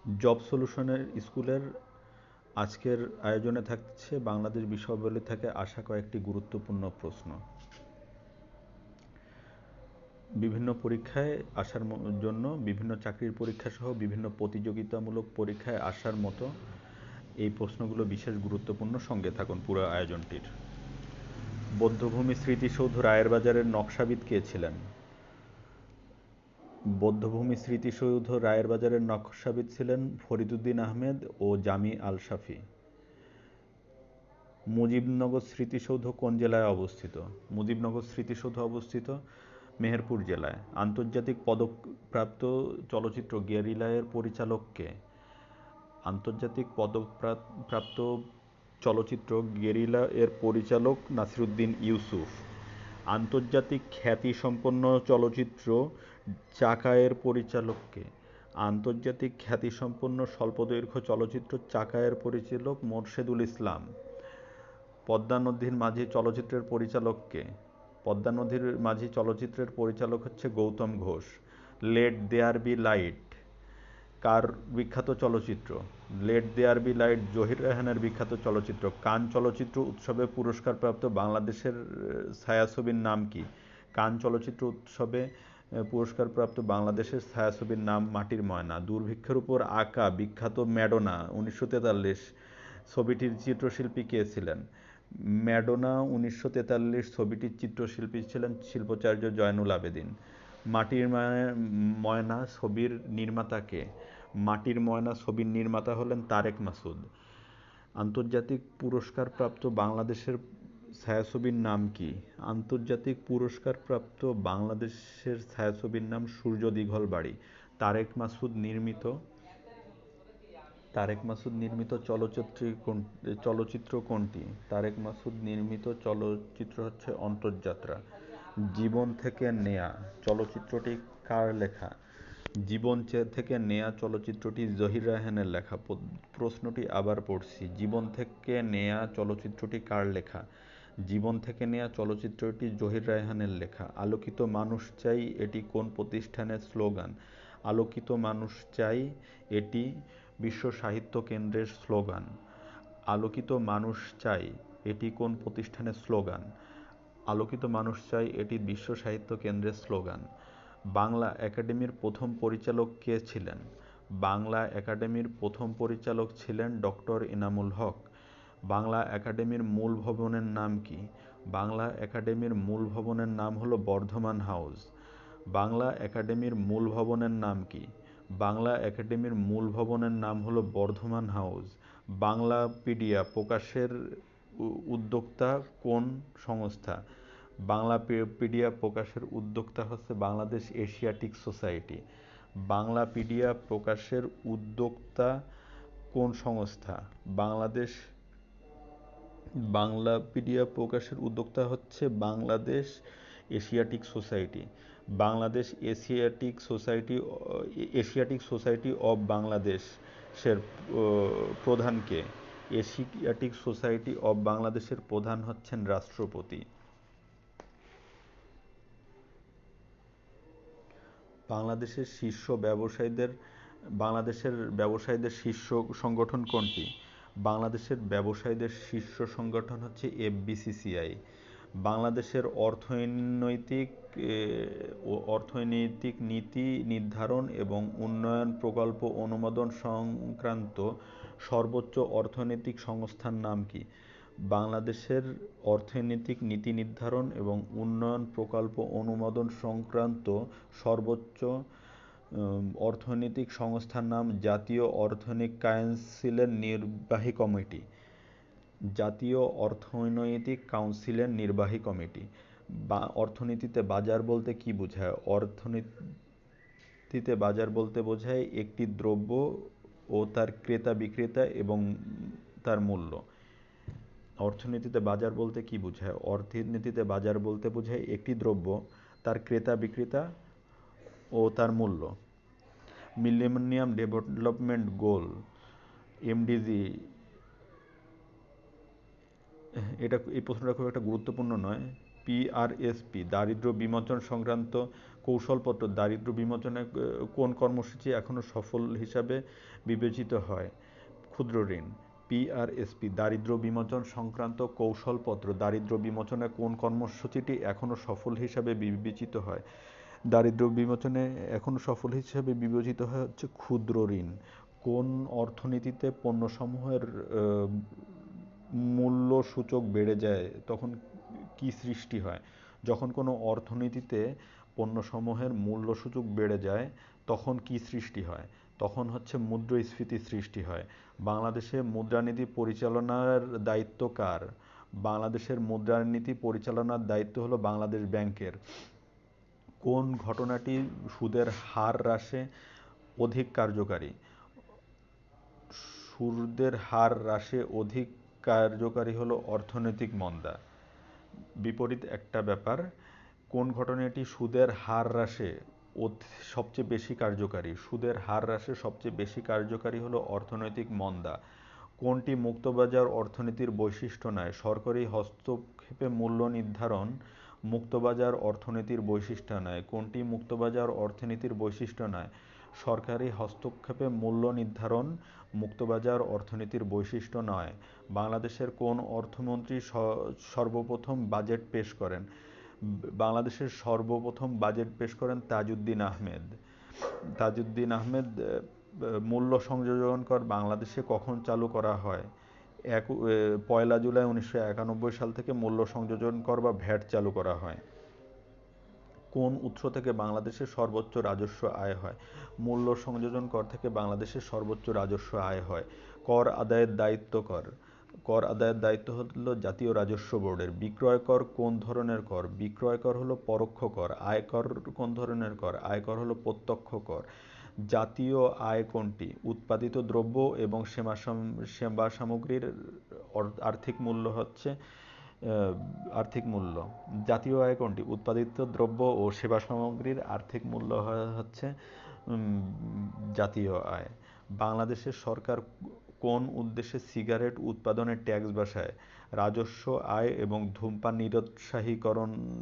Job সলিউশনের স্কুলের আজকের আয়োজনে থাকছে বাংলাদেশ বিশ্ববিদ্যালয় থেকে আসা কয়েকটি গুরুত্বপূর্ণ প্রশ্ন। বিভিন্ন পরীক্ষায় আসার জন্য বিভিন্ন চাকরির পরীক্ষা সহ বিভিন্ন প্রতিযোগিতামূলক পরীক্ষায় আসার মতো এই প্রশ্নগুলো বিশেষ গুরুত্বপূর্ণ। সঙ্গে থাকুন পুরো আয়োজনটির। বৌদ্ধভূমি স্মৃতিসৌধ রায়েরবাজারের নকশাবিদ কে ছিলেন? বৌদ্ধভূমি স্মৃতিসৌধ রায়েরবাজারের নকশাবিদ ছিলেন ফরিদউদ্দীন আহমেদ ও জামি আল শাফি। মুজিবনগর স্মৃতিসৌধ কোন জেলায় অবস্থিত? মুজিবনগর স্মৃতিসৌধ অবস্থিত মেহেরপুর জেলায়। আন্তর্জাতিক পদকপ্রাপ্ত চলচ্চিত্র গেরিলা-এর পরিচালক কে? আন্তর্জাতিক পদকপ্রাপ্ত চলচ্চিত্র গেরিলা-এর পরিচালক নাসিরুদ্দিন ইউসুফ। আন্তর্জাতিক খ্যাতিসম্পন্ন চলচ্চিত্র চাকা-এর পরিচালক কে? আন্তর্জাতিক খ্যাতিসম্পন্ন স্বল্পদৈর্ঘ্য চলচ্চিত্র চাকা-এর পরিচালক মোরশেদুল ইসলাম। পদ্মা নদীর মাঝি চলচ্চিত্রের পরিচালক কে? পদ্মা নদীর মাঝি চলচ্চিত্রের পরিচালক হচ্ছে Goutam Ghosh. Let there be light কার বিখ্যাত চলচ্চিত্র? Let there be light Zahir রায়হানের বিখ্যাত চলচ্চিত্র। কান চলচ্চিত্র উৎসবে পুরস্কারপ্রাপ্ত বাংলাদেশের ছায়াছবির নাম কি? কান চলচ্চিত্র উৎসবে পুরস্কারপ্রাপ্ত বাংলাদেশের ছায়াছবির নাম মাটির ময়না। দুর্ভিক্ষের উপর আঁকা বিখ্যাত ম্যাডোনা 1943 ছবিটির চিত্রশিল্পী কে ছিলেন? ম্যাডোনা 1943 ছবিটির চিত্রশিল্পী ছিলেন শিল্পাচার্য জয়নুল আবেদিন। মাটির ময়না ছবির নির্মাতা কে? মাটির ময়না ছবির নির্মাতা হলেন তারেক মাসুদ। আন্তর্জাতিক পুরস্কারপ্রাপ্ত বাংলাদেশের ছায়াছবির নাম কি? আন্তর্জাতিক পুরস্কারপ্রাপ্ত বাংলাদেশের ছায়াছবির নাম সূর্য দিঘল বাড়ি। তারেক মাসুদ নির্মিত চলচ্চিত্র কোনটি? তারেক মাসুদ নির্মিত চলচ্চিত্র হচ্ছে অন্তর্যাত্রা। জীবন থেকে নেয়া চলচ্চিত্রটি কার লেখা? জীবন থেকে নেয়া চলচ্চিত্রটি জহির রায়হানের লেখা। প্রশ্নটি আবার পড়ছি, জীবন থেকে নেয়া চলচ্চিত্রটি কার লেখা? জীবন থেকে নেয়া চলচ্চিত্রটি জহির রায়হানের লেখা। আলোকিত মানুষ চাই এটি কোন প্রতিষ্ঠানের স্লোগান? আলোকিত মানুষ চাই এটি বিশ্ব সাহিত্য কেন্দ্রের স্লোগান। আলোকিত মানুষ চাই এটি কোন প্রতিষ্ঠানের স্লোগান? আলোকিত মানুষ চাই এটি বিশ্ব সাহিত্য কেন্দ্রের স্লোগান। বাংলা একাডেমির প্রথম পরিচালক কে ছিলেন? বাংলা একাডেমির প্রথম পরিচালক ছিলেন ডক্টর এনামুল হক। বাংলা একাডেমির মূল ভবনের নাম কি? বাংলা একাডেমির মূল ভবনের নাম হলো বর্ধমান হাউস। বাংলা একাডেমির মূল ভবনের নাম কি? বাংলা একাডেমির মূল ভবনের নাম হলো বর্ধমান হাউস। বাংলাপিডিয়া প্রকাশের উদ্যোক্তা কোন সংস্থা? বাংলাপিডিয়া প্রকাশের উদ্যোক্তা হচ্ছে বাংলাদেশ এশিয়াটিক সোসাইটি। বাংলাপিডিয়া প্রকাশের উদ্যোক্তা কোন সংস্থা? বাংলাপিডিয়া প্রকাশের উদ্যোক্তা হচ্ছে Bangladesh Asiatic society. Bangladesh Asiatic society of বাংলাদেশের প্রধান কে? এশিয়াটিক সোসাইটি অব বাংলাদেশের প্রধান হচ্ছেন রাষ্ট্রপতি। বাংলাদেশের ব্যবসায়ীদের শীর্ষ সংগঠন কোনটি? বাংলাদেশের ব্যবসায়ীদের শীর্ষ সংগঠন হচ্ছে এফবিসিসিআই। বাংলাদেশের অর্থনৈতিক নীতি নির্ধারণ এবং উন্নয়ন প্রকল্প অনুমোদন সংক্রান্ত সর্বোচ্চ অর্থনৈতিক সংস্থার নাম কি? বাংলাদেশের অর্থনৈতিক নীতি নির্ধারণ এবং উন্নয়ন প্রকল্প অনুমোদন সংক্রান্ত সর্বোচ্চ অর্থনৈতিক সংস্থার নাম জাতীয় অর্থনৈতিক কাউন্সিলের নির্বাহী কমিটি। জাতীয় অর্থনৈতিক কাউন্সিলের নির্বাহী কমিটি। অর্থনীতিতে বাজার বলতে কি বোঝায়? অর্থনীতিতে বাজার বলতে বোঝায় একটি দ্রব্য ও তার ক্রেতা বিক্রেতা এবং তার মূল্য। অর্থনীতিতে বাজার বলতে কি বোঝায়? অর্থনীতিতে বাজার বলতে বোঝায় একটি দ্রব্য, তার ক্রেতা বিক্রেতা ও তার মূল্য। মিলেনিয়াম ডেভেলপমেন্ট গোল এমডিজি, এই প্রশ্নটা খুব একটা গুরুত্বপূর্ণ নয়। পিআরএসপি দারিদ্র্য বিমোচন সংক্রান্ত কৌশলপত্র দারিদ্র্য বিমোচনে কোন কর্মসূচি এখনো সফল হিসাবে বিবেচিত হয়? ক্ষুদ্র ঋণ। PRSP দারিদ্র্য বিমোচন সংক্রান্ত কৌশলপত্র দারিদ্র্য বিমোচনে কোন কর্মসূচিটি এখনো সফল হিসাবে বিবেচিত হয়? দারিদ্র্য বিমোচনে এখনো সফল হিসাবে বিবেচিত হয় হচ্ছে ক্ষুদ্র ঋণ। কোন অর্থনীতিতে পণ্যসমূহের মূল্য সূচক বেড়ে যায় তখন কি সৃষ্টি হয়? যখন কোনো অর্থনীতিতে পণ্যসমূহের মূল্য সূচক বেড়ে যায় তখন কি সৃষ্টি হয়? তখন হচ্ছে মুদ্রাস্ফীতি সৃষ্টি হয়। বাংলাদেশে মুদ্রানীতি পরিচালনার দায়িত্ব কার? বাংলাদেশের মুদ্রানীতি পরিচালনার দায়িত্ব হলো বাংলাদেশ ব্যাংকের। কোন ঘটনাটি সুদের হার হ্রাসে অধিক কার্যকারী? সুদের হার হ্রাসে অধিক কার্যকারী হলো অর্থনৈতিক মন্দা। বিপরীত একটা ব্যাপার, কোন ঘটনাটি সুদের হার হ্রাসে সবচেয়ে বেশি কার্যকারী? সুদের হার হ্রাসে সবচেয়ে বেশি কার্যকারী হলো অর্থনৈতিক মন্দা। কোনটি মুক্তবাজার অর্থনীতির বৈশিষ্ট্য নয়? সরকারি হস্তক্ষেপে মূল্য নির্ধারণ মুক্তবাজার অর্থনীতির বৈশিষ্ট্য নয়। কোনটি মুক্তবাজার অর্থনীতির বৈশিষ্ট্য নয়? সরকারি হস্তক্ষেপে মূল্য নির্ধারণ মুক্তবাজার অর্থনীতির বৈশিষ্ট্য নয়। বাংলাদেশের কোন অর্থমন্ত্রী সর্বপ্রথম বাজেট পেশ করেন? বাংলাদেশের সর্বপ্রথম বাজেট পেশ করেন তাজউদ্দীন আহমেদ। তাজউদ্দীন আহমেদ। মূল্য সংযোজন কর বাংলাদেশে কখন চালু করা হয়? 1 জুলাই 1991 সাল থেকে মূল্য সংযোজন কর বা ভ্যাট চালু করা হয়। কোন উৎস থেকে বাংলাদেশের সর্বোচ্চ রাজস্ব আয় হয়? মূল্য সংযোজন কর থেকে বাংলাদেশের সর্বোচ্চ রাজস্ব আয় হয়। কর আদায়ের দায়িত্ব কর। কর আদায়ের দায়িত্ব হলো জাতীয় রাজস্ব বোর্ডের। বিক্রয় কর কোন ধরনের কর? বিক্রয় কর হলো পরোক্ষ কর। আয়কর কোন ধরনের কর? আয়কর হলো প্রত্যক্ষ কর। জাতীয় আয় কোনটি? উৎপাদিত দ্রব্য এবং সেবা সামগ্রীর আর্থিক মূল্য হচ্ছে আর্থিক মূল্য। জাতীয় আয় কোনটি? উৎপাদিত দ্রব্য ও সেবা সামগ্রীর আর্থিক মূল্য হচ্ছে জাতীয় আয়। বাংলাদেশের সরকার কোন উদ্দেশ্যে সিগারেট উৎপাদনে ট্যাক্স বসায়? রাজস্ব আয় এবং ধূমপান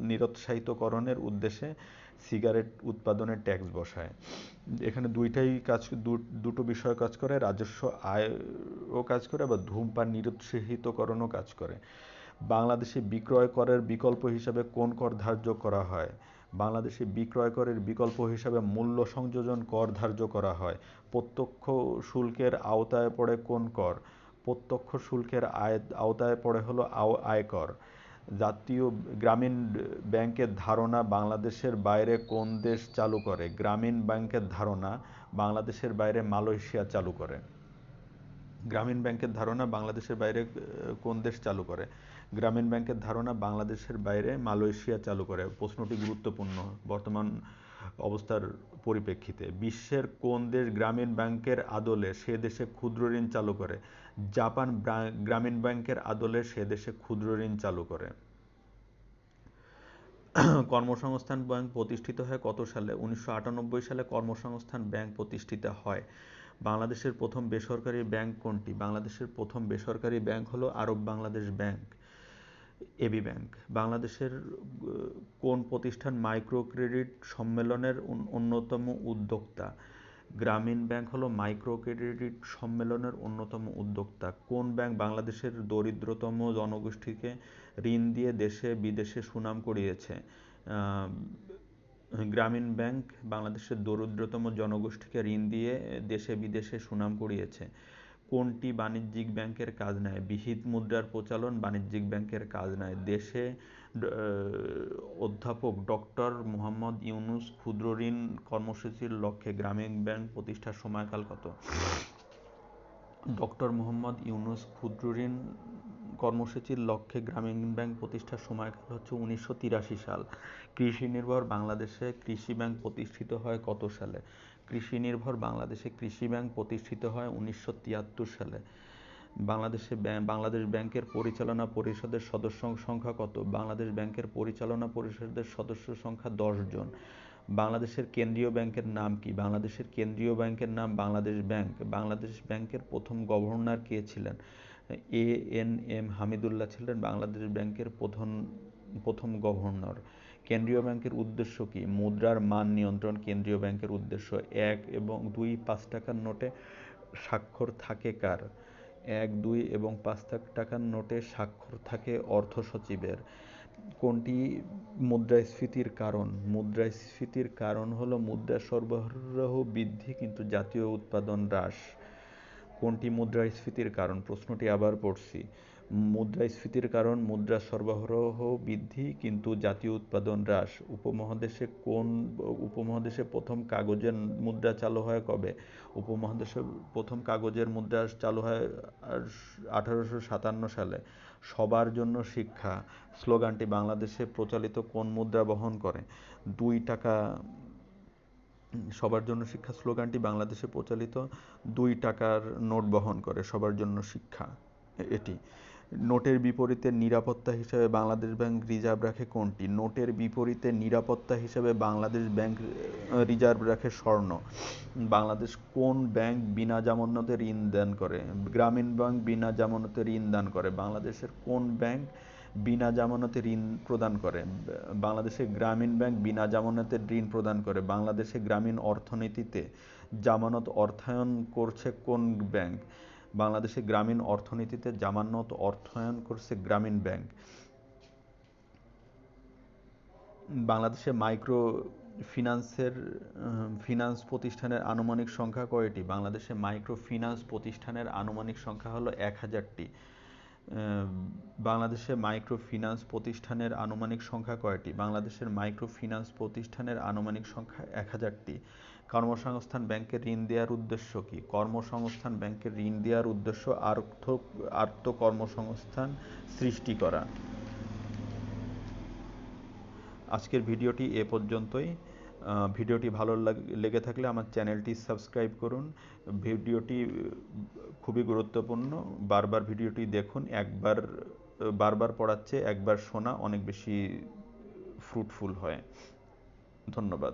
নিরুৎসাহিতকরণের উদ্দেশ্যে সিগারেট উৎপাদনে ট্যাক্স বসায়। এখানে দুটো বিষয় কাজ করে, রাজস্ব আয়ও কাজ করে আবার ধূমপান নিরুৎসাহিতকরণও কাজ করে। বাংলাদেশে বিক্রয় করের বিকল্প হিসাবে কোন কর ধার্য করা হয়? বাংলাদেশে বিক্রয় করের বিকল্প হিসাবে মূল্য সংযোজন কর ধার্য করা হয়। প্রত্যক্ষ শুল্কের আওতায় পড়ে কোন কর? প্রত্যক্ষ শুল্কের আওতায় পড়ে হলো আয়কর। জাতীয় গ্রামীণ ব্যাংকের ধারণা বাংলাদেশের বাইরে কোন দেশ চালু করে? গ্রামীণ ব্যাংকের ধারণা বাংলাদেশের বাইরে মালয়েশিয়া চালু করে। গ্রামীণ ব্যাংকের ধারণা বাংলাদেশের বাইরে কোন দেশ চালু করে? গ্রামীণ ব্যাংকের ধারণা বাংলাদেশের বাইরে মালয়েশিয়া চালু করে। প্রশ্নটি গুরুত্বপূর্ণ বর্তমান অবস্থার পরিপ্রেক্ষিতে। বিশ্বের কোন দেশ গ্রামীণ ব্যাংকের আদলে সে দেশে ক্ষুদ্র ঋণ চালু করে? জাপান গ্রামীণ ব্যাংকের আদলে সে দেশে ক্ষুদ্র ঋণ চালু করে। কর্মসংস্থান ব্যাংক প্রতিষ্ঠিত হয় কত সালে? 1998 সালে কর্মসংস্থান ব্যাংক প্রতিষ্ঠিত হয়। বাংলাদেশের প্রথম বেসরকারি ব্যাংক কোনটি? বাংলাদেশের প্রথম বেসরকারি ব্যাংক হলো আরব বাংলাদেশ ব্যাংক, এবি ব্যাংক। বাংলাদেশের কোন প্রতিষ্ঠান মাইক্রো ক্রেডিট সম্মেলনের অন্যতম উদ্যোক্তা? গ্রামীণ ব্যাংক হলো মাইক্রো ক্রেডিট সম্মেলনের অন্যতম উদ্যোক্তা। কোন ব্যাংক বাংলাদেশের দরিদ্রতম জনগোষ্ঠীকে ঋণ দিয়ে দেশে বিদেশে সুনাম কুড়িয়েছে? গ্রামীণ ব্যাংক বাংলাদেশের দরিদ্রতম জনগোষ্ঠীকে ঋণ দিয়ে দেশে বিদেশে সুনাম কুড়িয়েছে। কোনটি বাণিজ্যিক ব্যাংকের কাজ নেয়? বিহিত মুদ্রার প্রচলন বাণিজ্যিক ব্যাংকের কাজ নেয়। দেশে অধ্যাপক ডক্টর মোহাম্মদ ইউনূস ক্ষুদ্র ঋণ কর্মসূচির লক্ষ্যে গ্রামীণ ব্যাংক প্রতিষ্ঠার সময়কাল কত? ডক্টর মোহাম্মদ ইউনূস ক্ষুদ্র ঋণ কর্মসূচির লক্ষ্যে গ্রামীণ ব্যাংক প্রতিষ্ঠার সময়কাল হচ্ছে 1983 সাল। কৃষি নির্ভর বাংলাদেশে কৃষি ব্যাংক প্রতিষ্ঠিত হয় কত সালে? কৃষি নির্ভর বাংলাদেশে কৃষি ব্যাংক প্রতিষ্ঠিত হয় 1973 সালে। বাংলাদেশ ব্যাংকের পরিচালনা পরিষদের সদস্য সংখ্যা কত? বাংলাদেশ ব্যাংকের পরিচালনা পরিষদের সদস্য সংখ্যা 10 জন। বাংলাদেশের কেন্দ্রীয় ব্যাংকের নাম কি? বাংলাদেশের কেন্দ্রীয় ব্যাংকের নাম বাংলাদেশ ব্যাংক। বাংলাদেশ ব্যাংকের প্রথম গভর্নর কে ছিলেন? এএনএম হামিদুল্লাহ ছিলেন বাংলাদেশ ব্যাংকের প্রথম গভর্নর। কেন্দ্রীয় ব্যাংকের উদ্দেশ্য কি? মুদ্রার মান নিয়ন্ত্রণ কেন্দ্রীয় ব্যাংকের উদ্দেশ্য। 1 এবং 2 5 টাকার নোটে স্বাক্ষর থাকে কার? 1, 2 এবং 5 টাকার নোটে স্বাক্ষর থাকে অর্থ সচিবের। কোনটি মুদ্রাস্ফীতির কারণ? মুদ্রাস্ফীতির কারণ হলো মুদ্রা সরবরাহ বৃদ্ধি কিন্তু জাতীয় উৎপাদন হ্রাস। কোনটি মুদ্রাস্ফীতির কারণ? প্রশ্নটি আবার পড়ছি। মুদ্রাস্ফীতির কারণ মুদ্রা সরবরাহ বৃদ্ধি কিন্তু জাতীয় উৎপাদন হ্রাস। উপমহাদেশে প্রথম কাগজের মুদ্রা চালু হয় কবে? উপমহাদেশে প্রথম কাগজের মুদ্রা চালু হয় 1857 সালে। সবার জন্য শিক্ষা স্লোগানটি বাংলাদেশে প্রচলিত কোন মুদ্রা বহন করে? 2 টাকা। সবার জন্য শিক্ষা স্লোগানটি বাংলাদেশে প্রচলিত 2 টাকার নোট বহন করে। সবার জন্য শিক্ষা এটি। নোটের বিপরীতে নিরাপত্তা হিসেবে বাংলাদেশ ব্যাংক রিজার্ভ রাখে কোনটি? নোটের বিপরীতে নিরাপত্তা হিসেবে বাংলাদেশ ব্যাংক রিজার্ভ রাখে স্বর্ণ। বাংলাদেশ কোন ব্যাংক বিনা জামানতে ঋণ দান করে? গ্রামীণ ব্যাংক বিনা জামানতে ঋণ দান করে। বাংলাদেশের কোন ব্যাংক বিনা জামানতে ঋণ প্রদান করে? বাংলাদেশের গ্রামীণ ব্যাংক বিনা জামানতে ঋণ প্রদান করে। বাংলাদেশে গ্রামীণ অর্থনীতিতে জামানত অর্থায়ন করছে কোন ব্যাংক? বাংলাদেশে গ্রামীণ অর্থনীতিতে জামানত অর্থায়ন করছে গ্রামীণ ব্যাংক। বাংলাদেশে মাইক্রো ফিন্যান্স প্রতিষ্ঠানের আনুমানিক সংখ্যা কয়টি? বাংলাদেশে মাইক্রো ফিন্যান্স প্রতিষ্ঠানের আনুমানিক সংখ্যা হলো 1000টি। বাংলাদেশে মাইক্রো ফিন্যান্স প্রতিষ্ঠানের আনুমানিক সংখ্যা কয়টি? বাংলাদেশের মাইক্রো ফিন্যান্স প্রতিষ্ঠানের আনুমানিক সংখ্যা 1000টি। কর্মসংস্থান ব্যাংকের ঋণ দেওয়ার উদ্দেশ্য কি? কর্মসংস্থান ব্যাংকের ঋণ দেওয়ার উদ্দেশ্য আত্মকর্মসংস্থান সৃষ্টি করা। আজকের ভিডিওটি এ পর্যন্তই। ভিডিওটি ভালো লেগে থাকলে আমার চ্যানেলটি সাবস্ক্রাইব করুন। ভিডিওটি খুবই গুরুত্বপূর্ণ। বারবার ভিডিওটি দেখুন। বারবার পড়াচ্ছে একবার শোনা অনেক বেশি ফ্রুটফুল হয়। ধন্যবাদ।